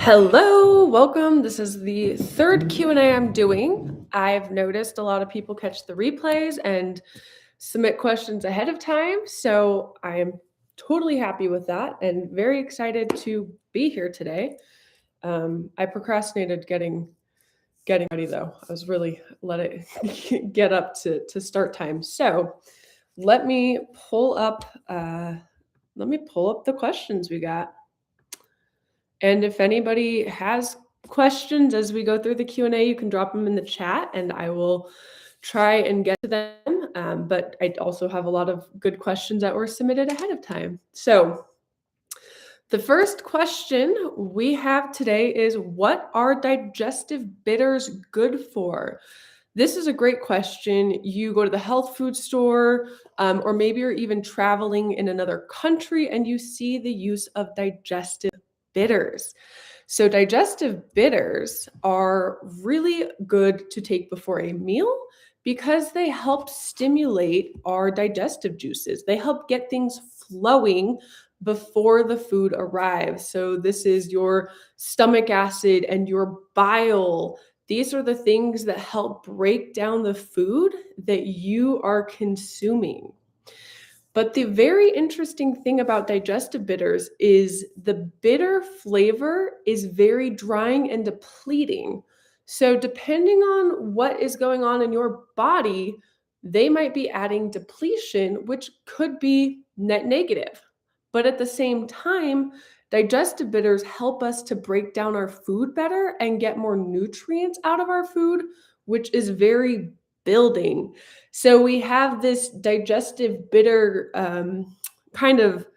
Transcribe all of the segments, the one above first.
Hello, welcome. This is the third Q&A I'm doing. I've noticed a lot of people catch the replays and submit questions ahead of time, so I am totally happy with that and very excited to be here today. I procrastinated getting ready though. I was really let it get up to start time. So let me pull up the questions we got. And if anybody has questions as we go through the Q&A, you can drop them in the chat and I will try and get to them. But I also have a lot of good questions that were submitted ahead of time. So the first question we have today is, what are digestive bitters good for? This is a great question. You go to the health food store, or maybe you're even traveling in another country and you see the use of digestive bitters. So digestive bitters are really good to take before a meal because they help stimulate our digestive juices. They help get things flowing before the food arrives. So this is your stomach acid and your bile. These are the things that help break down the food that you are consuming. But the very interesting thing about digestive bitters is the bitter flavor is very drying and depleting. So depending on what is going on in your body, they might be adding depletion, which could be net negative. But at the same time, digestive bitters help us to break down our food better and get more nutrients out of our food, which is very building. So we have this digestive bitter kind of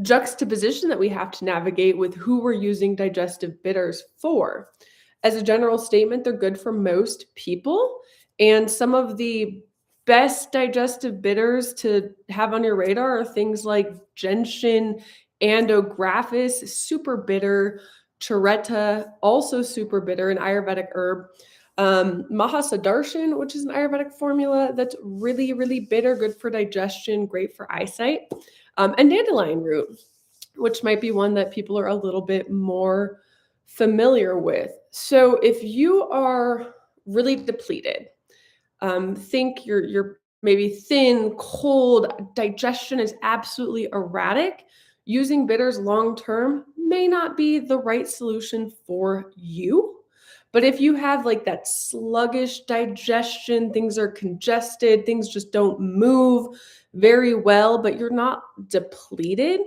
juxtaposition that we have to navigate with who we're using digestive bitters for. As a general statement, they're good for most people. And some of the best digestive bitters to have on your radar are things like gentian, andrographis, super bitter, charetta, also super bitter, an Ayurvedic herb. Mahasadarshan, which is an Ayurvedic formula that's really, really bitter, good for digestion, great for eyesight. And dandelion root, which might be one that people are a little bit more familiar with. So if you are really depleted, think you're maybe thin, cold, digestion is absolutely erratic, using bitters long term may not be the right solution for you. But if you have like that sluggish digestion, things are congested, things just don't move very well, but you're not depleted,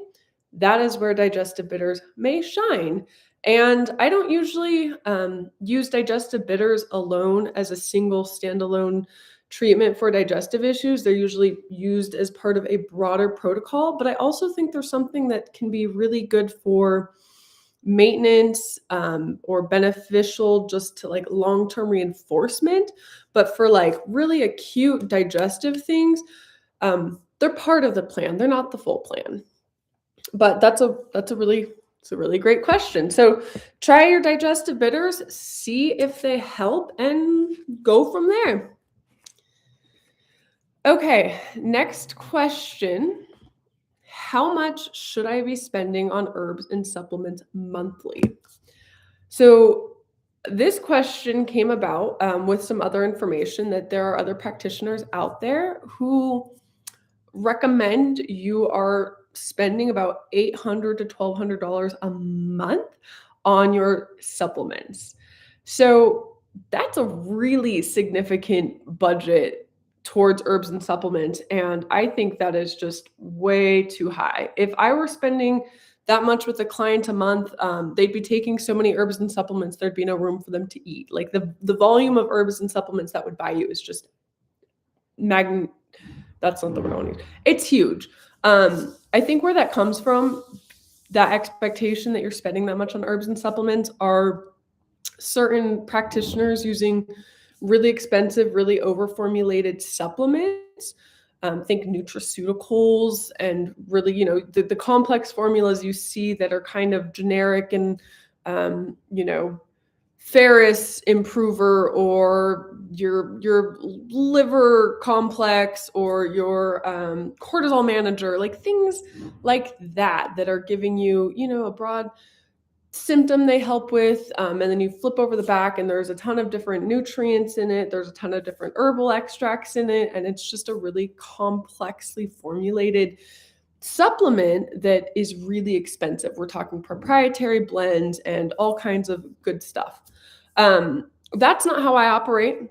that is where digestive bitters may shine. And I don't usually use digestive bitters alone as a single standalone treatment for digestive issues. They're usually used as part of a broader protocol, but I also think there's something that can be really good for maintenance or beneficial just to like long-term reinforcement. But for like really acute digestive things, they're part of the plan. They're not the full plan. But that's a really great question. So try your digestive bitters, see if they help, and go from there. Okay, next question. How much should I be spending on herbs and supplements monthly? So this question came about with some other information that there are other practitioners out there who recommend you are spending about $800 to $1,200 a month on your supplements. So that's a really significant budget towards herbs and supplements. And I think that is just way too high. If I were spending that much with a client a month, they'd be taking so many herbs and supplements, there'd be no room for them to eat. Like the volume of herbs and supplements that would buy you is just that's not the word I want to use. It's huge. I think where that comes from, that expectation that you're spending that much on herbs and supplements, are certain practitioners using really expensive, really overformulated supplements. Think nutraceuticals and really, the complex formulas you see that are kind of generic and, ferrous improver or your liver complex or your cortisol manager, like things like that are giving you, a broad symptom they help with. And then you flip over the back, and there's a ton of different nutrients in it. There's a ton of different herbal extracts in it. And it's just a really complexly formulated supplement that is really expensive. We're talking proprietary blends and all kinds of good stuff. That's not how I operate.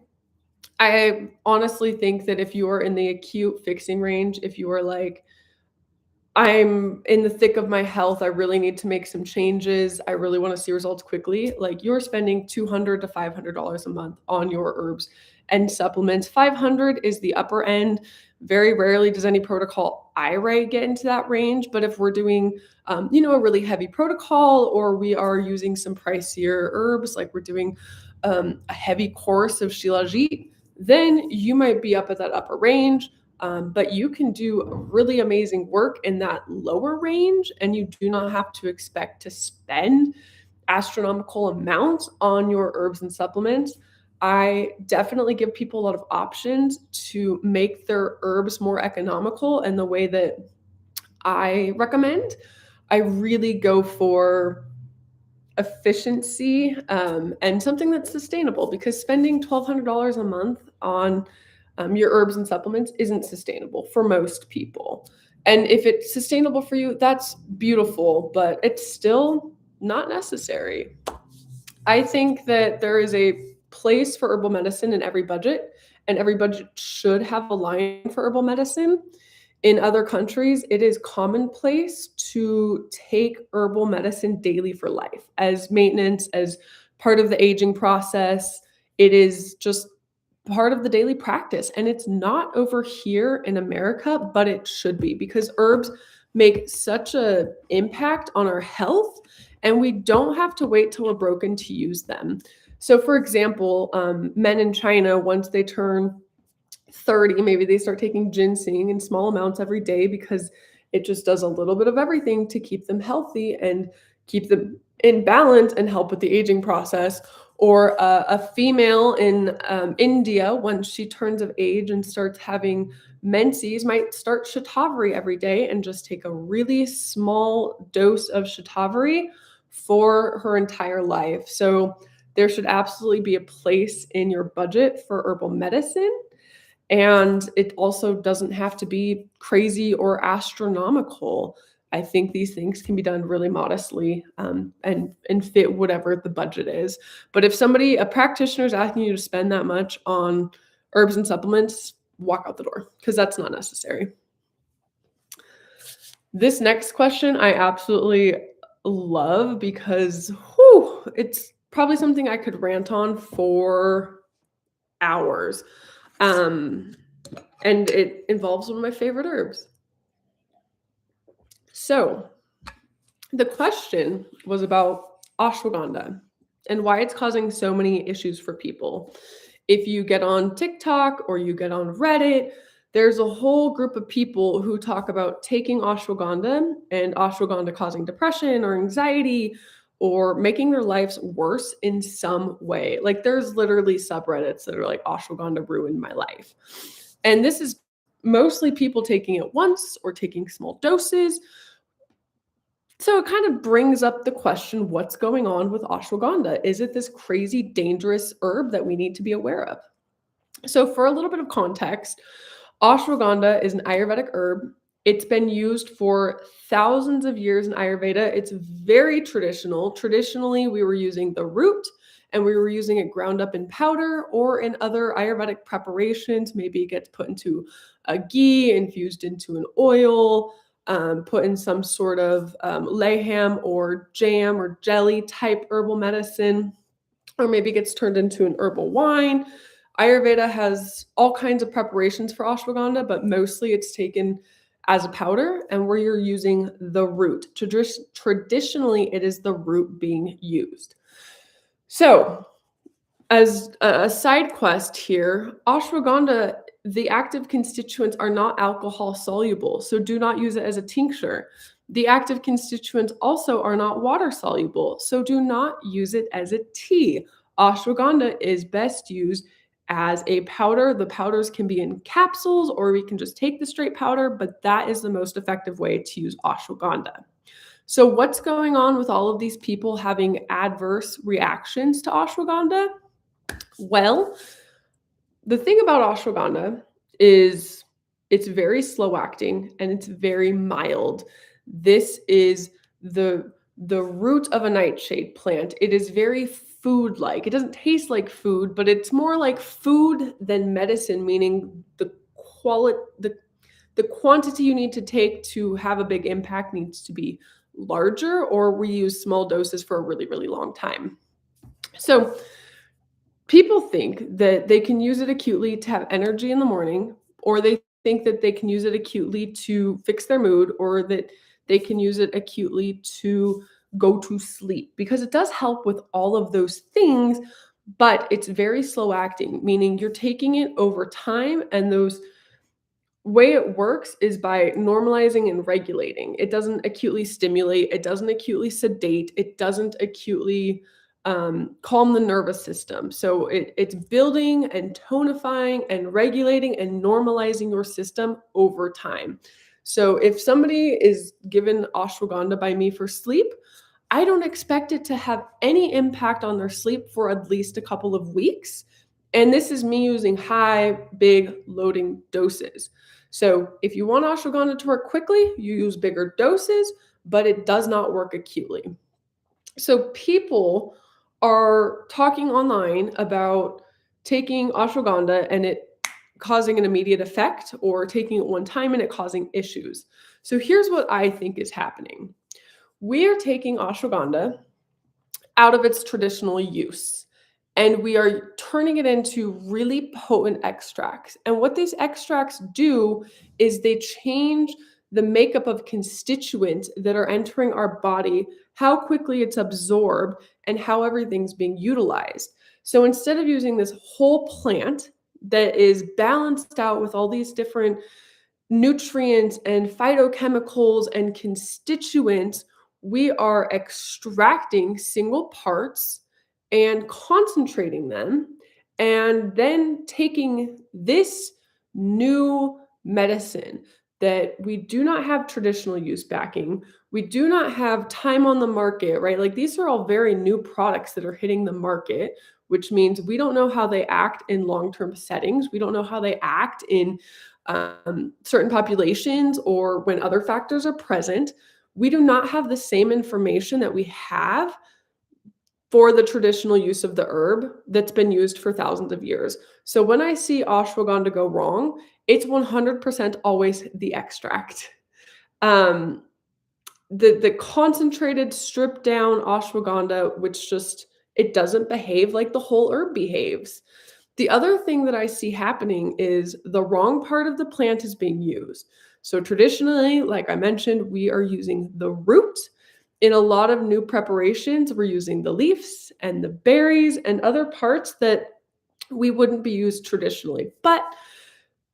I honestly think that if you are in the acute fixing range, if you are like, I'm in the thick of my health, I really need to make some changes, I really want to see results quickly, like you're spending $200 to $500 a month on your herbs and supplements. 500 is the upper end. Very rarely does any protocol I write get into that range. But if we're doing, a really heavy protocol, or we are using some pricier herbs, like we're doing a heavy course of shilajit, then you might be up at that upper range. But you can do really amazing work in that lower range, and you do not have to expect to spend astronomical amounts on your herbs and supplements. I definitely give people a lot of options to make their herbs more economical, and the way that I recommend, I really go for efficiency, and something that's sustainable, because spending $1,200 a month on your herbs and supplements isn't sustainable for most people. And if it's sustainable for you, that's beautiful, but it's still not necessary. I think that there is a place for herbal medicine in every budget, and every budget should have a line for herbal medicine. In other countries, it is commonplace to take herbal medicine daily for life as maintenance, as part of the aging process. It is just part of the daily practice. And it's not over here in America, but it should be, because herbs make such an impact on our health, and we don't have to wait till we're broken to use them. So, for example, men in China, once they turn 30, maybe they start taking ginseng in small amounts every day, because it just does a little bit of everything to keep them healthy and keep them in balance and help with the aging process. Or a female in India, once she turns of age and starts having menses, might start shatavari every day and just take a really small dose of shatavari for her entire life. So there should absolutely be a place in your budget for herbal medicine. And it also doesn't have to be crazy or astronomical. I think these things can be done really modestly, and fit whatever the budget is. But if a practitioner is asking you to spend that much on herbs and supplements, walk out the door, because that's not necessary. This next question I absolutely love, because it's probably something I could rant on for hours. And it involves one of my favorite herbs. So the question was about ashwagandha and why it's causing so many issues for people. If you get on TikTok or you get on Reddit, there's a whole group of people who talk about taking ashwagandha and ashwagandha causing depression or anxiety or making their lives worse in some way. Like, there's literally subreddits that are like, ashwagandha ruined my life. And this is mostly people taking it once or taking small doses. So it kind of brings up the question, what's going on with ashwagandha? Is it this crazy, dangerous herb that we need to be aware of? So for a little bit of context, ashwagandha is an Ayurvedic herb. It's been used for thousands of years in Ayurveda. It's very traditional. Traditionally, we were using the root, and we were using it ground up in powder or in other Ayurvedic preparations. Maybe it gets put into a ghee, infused into an oil, put in some sort of layham or jam or jelly type herbal medicine, or maybe gets turned into an herbal wine. Ayurveda has all kinds of preparations for ashwagandha, but mostly it's taken as a powder, and where you're using the root. Traditionally, it is the root being used. So, as a side quest here, ashwagandha, the active constituents are not alcohol soluble, so do not use it as a tincture. The active constituents also are not water soluble, so do not use it as a tea. Ashwagandha is best used as a powder. The powders can be in capsules, or we can just take the straight powder, but that is the most effective way to use ashwagandha. So what's going on with all of these people having adverse reactions to ashwagandha? Well, the thing about ashwagandha is it's very slow acting and it's very mild. This is the root of a nightshade plant. It is very food-like. It doesn't taste like food, but it's more like food than medicine, meaning the quantity you need to take to have a big impact needs to be larger, or we use small doses for a really, really long time. So people think that they can use it acutely to have energy in the morning, or they think that they can use it acutely to fix their mood, or that they can use it acutely to go to sleep, because it does help with all of those things, but it's very slow acting, meaning you're taking it over time, and those way it works is by normalizing and regulating. It doesn't acutely stimulate, it doesn't acutely sedate, it doesn't acutely calm the nervous system. So it's building and tonifying and regulating and normalizing your system over time. So if somebody is given ashwagandha by me for sleep, I don't expect it to have any impact on their sleep for at least a couple of weeks. And this is me using high, big loading doses. So if you want ashwagandha to work quickly, you use bigger doses, but it does not work acutely. So people are talking online about taking ashwagandha and it causing an immediate effect, or taking it one time and it causing issues. So here's what I think is happening. We are taking ashwagandha out of its traditional use, and we are turning it into really potent extracts. And what these extracts do is they change the makeup of constituents that are entering our body, how quickly it's absorbed, and how everything's being utilized. So instead of using this whole plant that is balanced out with all these different nutrients and phytochemicals and constituents, we are extracting single parts and concentrating them, and then taking this new medicine that we do not have traditional use backing. We do not have time on the market, right? Like, these are all very new products that are hitting the market, which means we don't know how they act in long-term settings. We don't know how they act in certain populations or when other factors are present. We do not have the same information that we have for the traditional use of the herb that's been used for thousands of years. So when I see ashwagandha go wrong, it's 100% always the extract. Um, the concentrated, stripped down ashwagandha, which just, it doesn't behave like the whole herb behaves. The other thing that I see happening is the wrong part of the plant is being used. So traditionally, like I mentioned, we are using the root. In a lot of new preparations, we're using the leaves and the berries and other parts that we wouldn't be used traditionally. But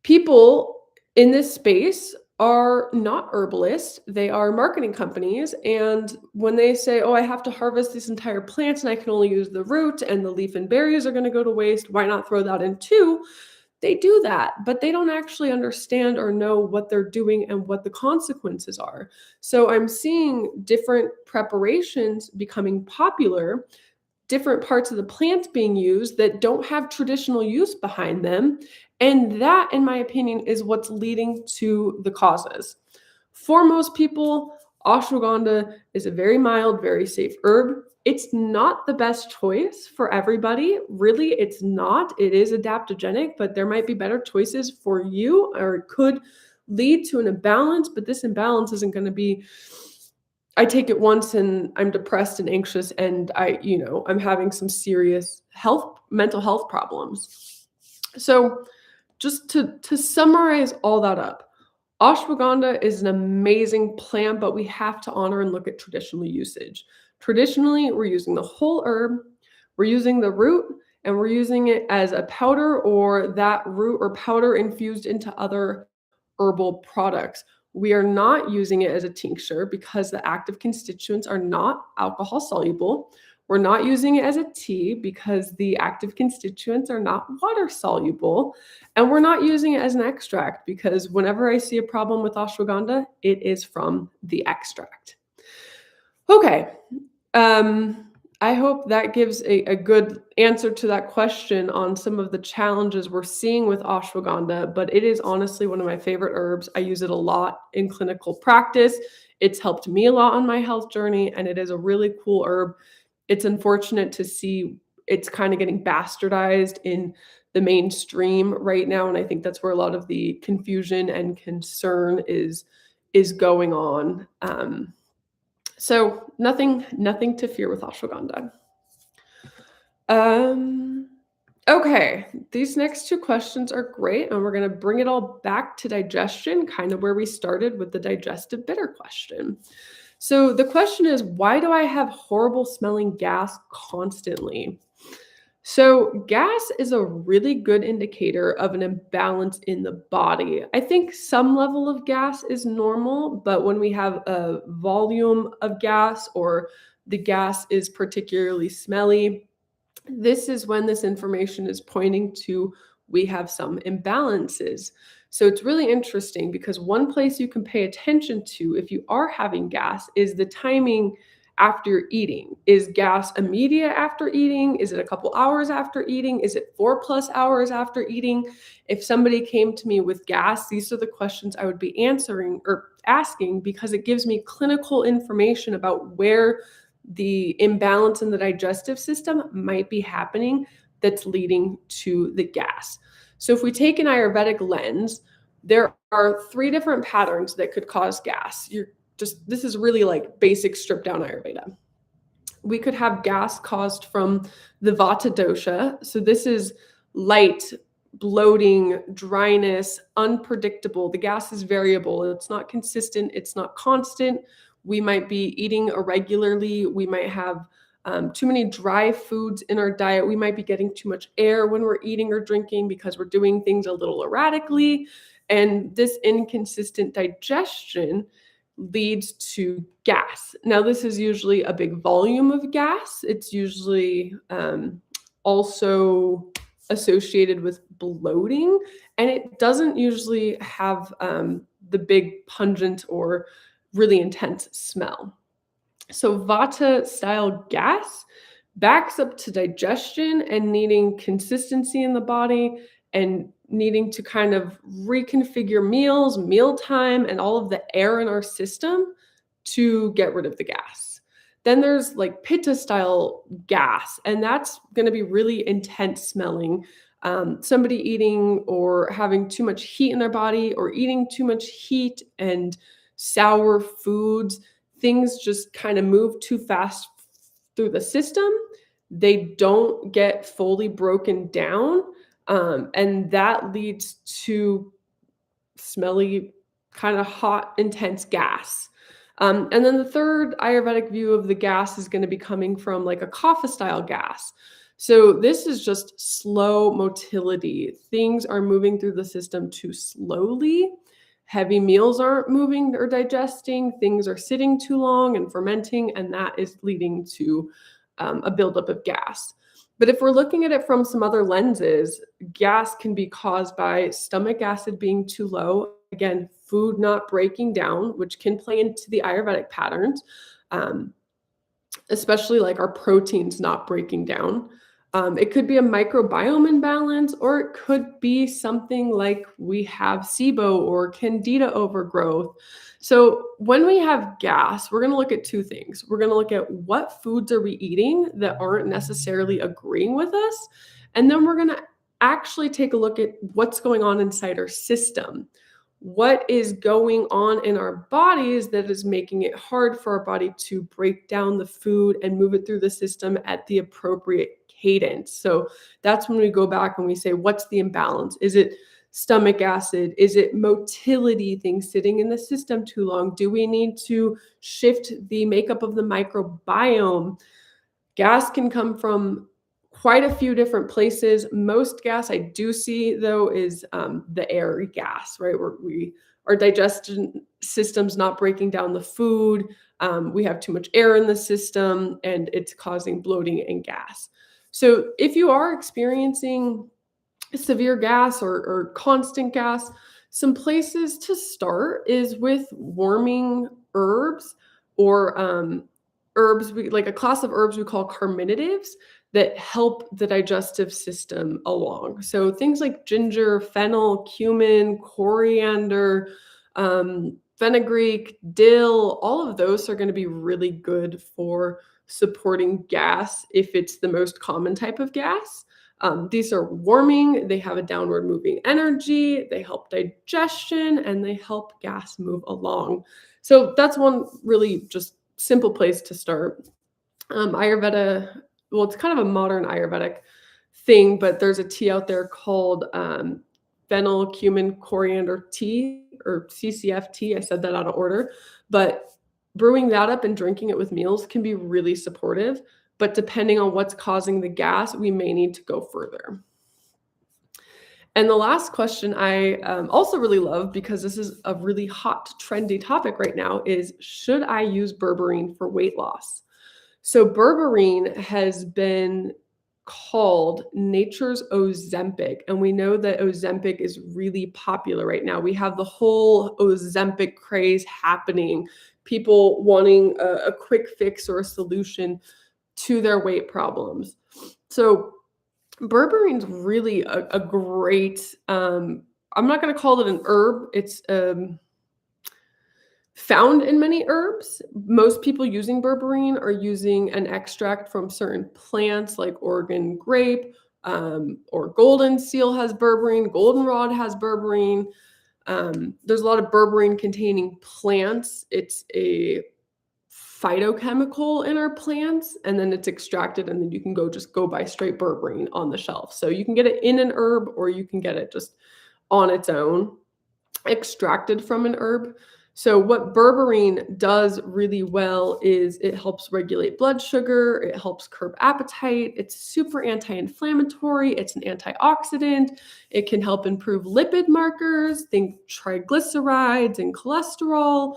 people in this space are not herbalists, they are marketing companies. And when they say, oh, I have to harvest this entire plant and I can only use the root and the leaf and berries are going to go to waste, why not throw that in too? They do that, but they don't actually understand or know what they're doing and what the consequences are. So I'm seeing different preparations becoming popular, different parts of the plant being used that don't have traditional use behind them. And that, in my opinion, is what's leading to the causes. For most people, ashwagandha is a very mild, very safe herb. It's not the best choice for everybody. Really, it's not. It is adaptogenic, but there might be better choices for you, or it could lead to an imbalance, but this imbalance isn't going to be, I take it once and I'm depressed and anxious and I'm having some serious mental health problems. So just to summarize all that up, ashwagandha is an amazing plant, but we have to honor and look at traditional usage. Traditionally, we're using the whole herb, we're using the root, and we're using it as a powder, or that root or powder infused into other herbal products. We are not using it as a tincture because the active constituents are not alcohol soluble. We're not using it as a tea because the active constituents are not water soluble. And we're not using it as an extract because whenever I see a problem with ashwagandha, it is from the extract. Okay. Um, I hope that gives a good answer to that question on some of the challenges we're seeing with ashwagandha, but it is honestly one of my favorite herbs. I use it a lot in clinical practice. It's helped me a lot on my health journey, and it is a really cool herb. It's unfortunate to see it's kind of getting bastardized in the mainstream right now, and I think that's where a lot of the confusion and concern is going on. So nothing to fear with ashwagandha. Um, okay, these next two questions are great, and we're going to bring it all back to digestion, kind of where we started with the digestive bitter question. So the question is, why do I have horrible smelling gas constantly? So, gas is a really good indicator of an imbalance in the body. I think some level of gas is normal, but when we have a volume of gas or the gas is particularly smelly, this is when this information is pointing to we have some imbalances. So it's really interesting because one place you can pay attention to if you are having gas is the timing after you're eating. Is gas immediate after eating? Is it a couple hours after eating? Is it 4+ hours after eating? If somebody came to me with gas, these are the questions I would be answering or asking because it gives me clinical information about where the imbalance in the digestive system might be happening that's leading to the gas. So if we take an Ayurvedic lens, there are 3 different patterns that could cause gas. This is really like basic stripped down Ayurveda. We could have gas caused from the Vata dosha. So this is light, bloating, dryness, unpredictable. The gas is variable. It's not consistent. It's not constant. We might be eating irregularly. We might have too many dry foods in our diet. We might be getting too much air when we're eating or drinking because we're doing things a little erratically. And this inconsistent digestion leads to gas. Now, this is usually a big volume of gas. It's usually also associated with bloating, and it doesn't usually have the big pungent or really intense smell. So Vata style gas backs up to digestion and needing consistency in the body and needing to kind of reconfigure meals, mealtime, and all of the air in our system to get rid of the gas. Then there's like Pitta style gas, and that's going to be really intense smelling. Somebody eating or having too much heat in their body or eating too much heat and sour foods, things just kind of move too fast through the system. They don't get fully broken down. And that leads to smelly, kind of hot, intense gas. And then the third Ayurvedic view of the gas is going to be coming from like a kapha style gas. So this is just slow motility. Things are moving through the system too slowly. Heavy meals aren't moving or digesting. Things are sitting too long and fermenting, and that is leading to a buildup of gas. But if we're looking at it from some other lenses, gas can be caused by stomach acid being too low. Again, food not breaking down, which can play into the Ayurvedic patterns, especially like our proteins not breaking down. It could be a microbiome imbalance, or it could be something like we have SIBO or candida overgrowth. So when we have gas, we're going to look at 2 things. We're going to look at what foods are we eating that aren't necessarily agreeing with us. And then we're going to actually take a look at what's going on inside our system. What is going on in our bodies that is making it hard for our body to break down the food and move it through the system at the appropriate cadence. So that's when we go back and we say, what's the imbalance? Is it stomach acid? Is it motility, things sitting in the system too long? Do we need to shift the makeup of the microbiome? Gas can come from quite a few different places. Most gas I do see, though, is the air gas, right? Where our digestion system's not breaking down the food. We have too much air in the system, and it's causing bloating and gas. So if you are experiencing severe gas or constant gas, some places to start is with warming herbs or herbs, like a class of herbs we call carminatives that help the digestive system along. So things like ginger, fennel, cumin, coriander, fenugreek, dill, all of those are going to be really good for supporting gas if it's the most common type of gas. These are warming, they have a downward moving energy, they help digestion, and they help gas move along. So that's one really just simple place to start. Ayurveda, well, it's kind of a modern Ayurvedic thing, but there's a tea out there called fennel, cumin, coriander tea, or CCF tea. I said that out of order, but brewing that up and drinking it with meals can be really supportive. But depending on what's causing the gas, we may need to go further. And the last question I also really love, because this is a really hot, trendy topic right now, is should I use berberine for weight loss? So berberine has been called nature's Ozempic, and we know that Ozempic is really popular right now. We have the whole Ozempic craze happening, people wanting a quick fix or a solution to their weight problems. So berberine's really a great, I'm not going to call it an herb. It's found in many herbs. Most people using berberine are using an extract from certain plants like Oregon grape, or golden seal has berberine, goldenrod has berberine. There's a lot of berberine containing plants. It's a phytochemical in our plants, and then it's extracted, and then you can just go buy straight berberine on the shelf. So you can get it in an herb, or you can get it just on its own, extracted from an herb. So what berberine does really well is it helps regulate blood sugar, it helps curb appetite, it's super anti-inflammatory, it's an antioxidant, it can help improve lipid markers, think triglycerides and cholesterol.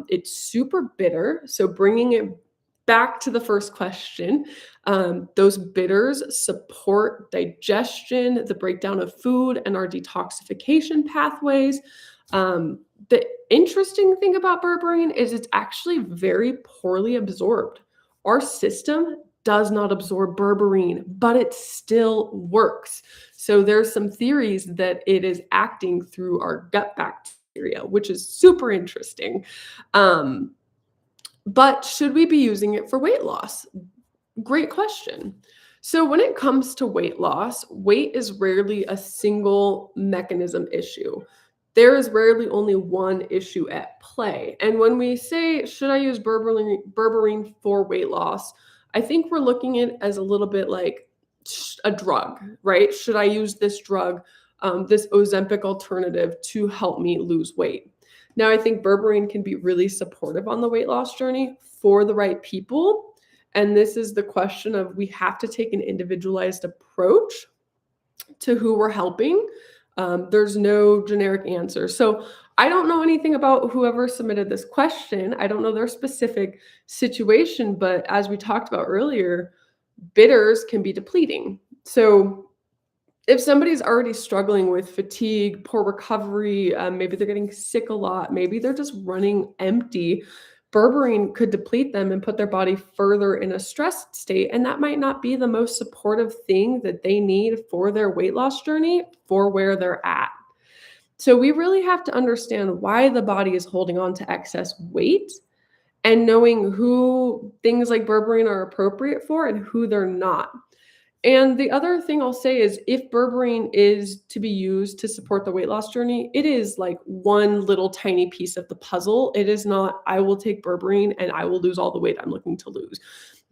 It's super bitter, so bringing it back to the first question, those bitters support digestion, the breakdown of food, and our detoxification pathways. The interesting thing about berberine is it's actually very poorly absorbed. Our system does not absorb berberine, but it still works. So there's some theories that it is acting through our gut bacteria, which is super interesting. But should we be using it for weight loss? Great question. So when it comes to weight loss, weight is rarely a single mechanism issue. There is rarely only one issue at play. And when we say, should I use berberine for weight loss? I think we're looking at it as a little bit like a drug, right? Should I use this drug, this Ozempic alternative to help me lose weight? Now, I think berberine can be really supportive on the weight loss journey for the right people. And this is the question of, we have to take an individualized approach to who we're helping. There's no generic answer. So I don't know anything about whoever submitted this question. I don't know their specific situation, but as we talked about earlier, bitters can be depleting. So if somebody's already struggling with fatigue, poor recovery, maybe they're getting sick a lot, maybe they're just running empty, berberine could deplete them and put their body further in a stressed state. And that might not be the most supportive thing that they need for their weight loss journey, for where they're at. So we really have to understand why the body is holding on to excess weight, and knowing who things like berberine are appropriate for and who they're not. And the other thing I'll say is, if berberine is to be used to support the weight loss journey, it is like one little tiny piece of the puzzle. It is not, I will take berberine and I will lose all the weight I'm looking to lose.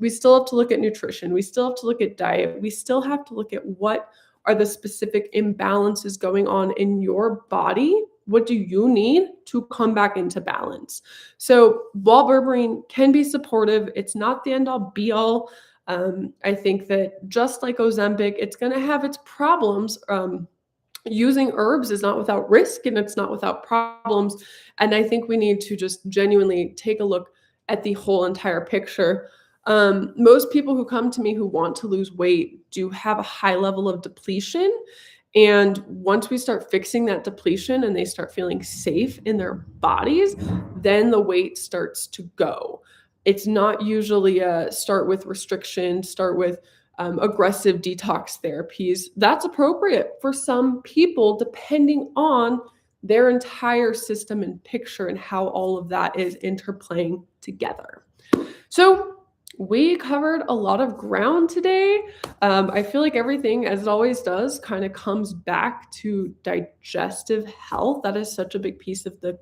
We still have to look at nutrition. We still have to look at diet. We still have to look at what are the specific imbalances going on in your body. What do you need to come back into balance? So while berberine can be supportive, it's not the end all be all. I think that just like Ozempic, it's going to have its problems. Using herbs is not without risk, and it's not without problems. And I think we need to just genuinely take a look at the whole entire picture. Most people who come to me who want to lose weight do have a high level of depletion. And once we start fixing that depletion and they start feeling safe in their bodies, then the weight starts to go. It's not usually a start with restriction, start with aggressive detox therapies. That's appropriate for some people, depending on their entire system and picture and how all of that is interplaying together. So, we covered a lot of ground today. I feel like everything, as it always does, kind of comes back to digestive health. That is such a big piece of the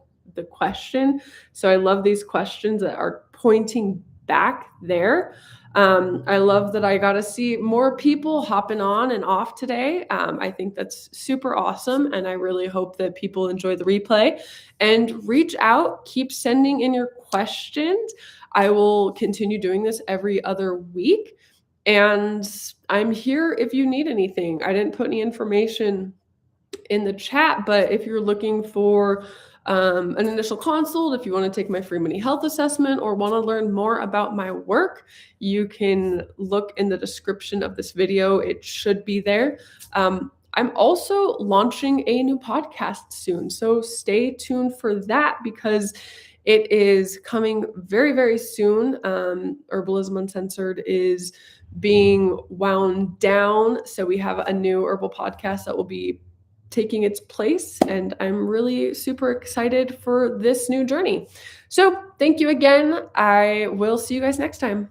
question. So I love these questions that are pointing back there. I love that I got to see more people hopping on and off today. I think that's super awesome. And I really hope that people enjoy the replay and reach out, keep sending in your questions. I will continue doing this every other week. And I'm here if you need anything. I didn't put any information in the chat, but if you're looking for an initial consult, if you want to take my free mini health assessment or want to learn more about my work, you can look in the description of this video. It should be there. I'm also launching a new podcast soon, so stay tuned for that because it is coming very, very soon. Herbalism Uncensored is being wound down, so we have a new herbal podcast that will be taking its place, and I'm really super excited for this new journey. So thank you again. I will see you guys next time.